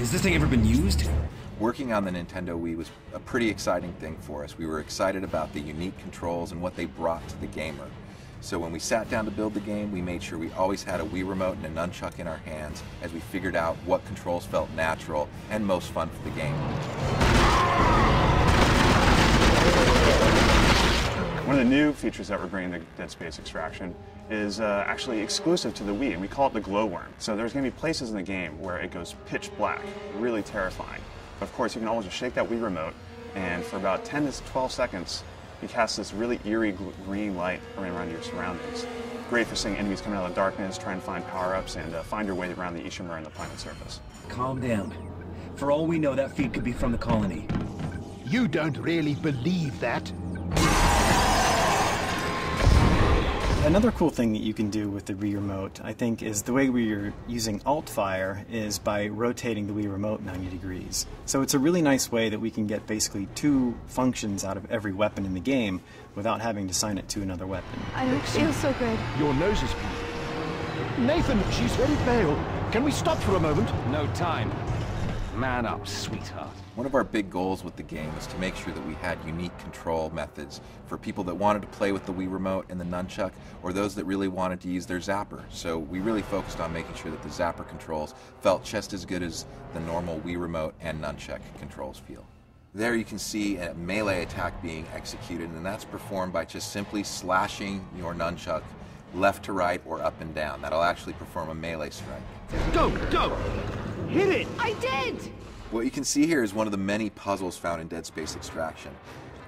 Has this thing ever been used? Working on the Nintendo Wii was a pretty exciting thing for us. We were excited about the unique controls and what they brought to the gamer. So when we sat down to build the game, we made sure we always had a Wii remote and a nunchuck in our hands as we figured out what controls felt natural and most fun for the game. One of the new features that we're bringing to Dead Space Extraction is actually exclusive to the Wii, and we call it the glowworm. So there's going to be places in the game where it goes pitch black, really terrifying. But of course, you can always just shake that Wii remote, and for about 10 to 12 seconds, you cast this really eerie green light around your surroundings. Great for seeing enemies coming out of the darkness, trying to find power-ups, and find your way around the Ishimura and the planet surface. Calm down. For all we know, that feed could be from the colony. You don't really believe that? Another cool thing that you can do with the Wii Remote, I think, is the way we're using Alt-Fire is by rotating the Wii Remote 90 degrees. So it's a really nice way that we can get basically 2 functions out of every weapon in the game without having to assign it to another weapon. I don't feel so good. Your nose is bleeding. Nathan, she's very pale. Can we stop for a moment? No time. Man up, sweetheart. One of our big goals with the game was to make sure that we had unique control methods for people that wanted to play with the Wii Remote and the nunchuck, or those that really wanted to use their zapper. So we really focused on making sure that the zapper controls felt just as good as the normal Wii Remote and nunchuck controls feel. There you can see a melee attack being executed, and that's performed by just simply slashing your nunchuck left to right or up and down. That'll actually perform a melee strike. Go! Hit it! I did! What you can see here is one of the many puzzles found in Dead Space Extraction.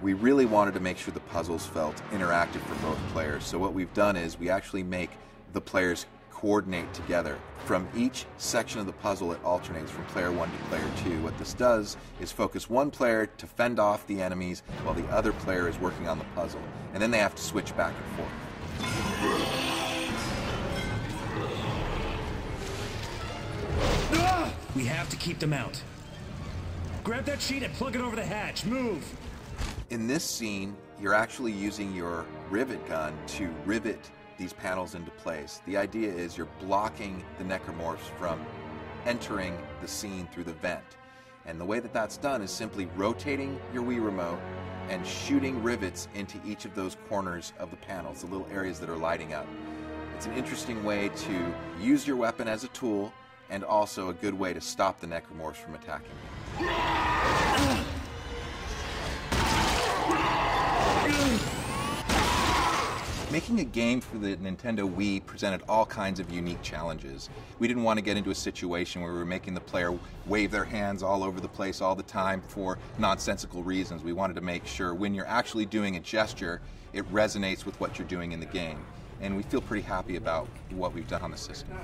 We really wanted to make sure the puzzles felt interactive for both players, so what we've done is we actually make the players coordinate together. From each section of the puzzle, it alternates from player 1 to player 2. What this does is focus one player to fend off the enemies while the other player is working on the puzzle, and then they have to switch back and forth. We have to keep them out. Grab that sheet and plug it over the hatch. Move! In this scene, you're actually using your rivet gun to rivet these panels into place. The idea is you're blocking the necromorphs from entering the scene through the vent. And the way that that's done is simply rotating your Wii remote and shooting rivets into each of those corners of the panels, the little areas that are lighting up. It's an interesting way to use your weapon as a tool, and also a good way to stop the necromorphs from attacking you. Making a game for the Nintendo Wii presented all kinds of unique challenges. We didn't want to get into a situation where we were making the player wave their hands all over the place all the time for nonsensical reasons. We wanted to make sure when you're actually doing a gesture, it resonates with what you're doing in the game. And we feel pretty happy about what we've done on the system.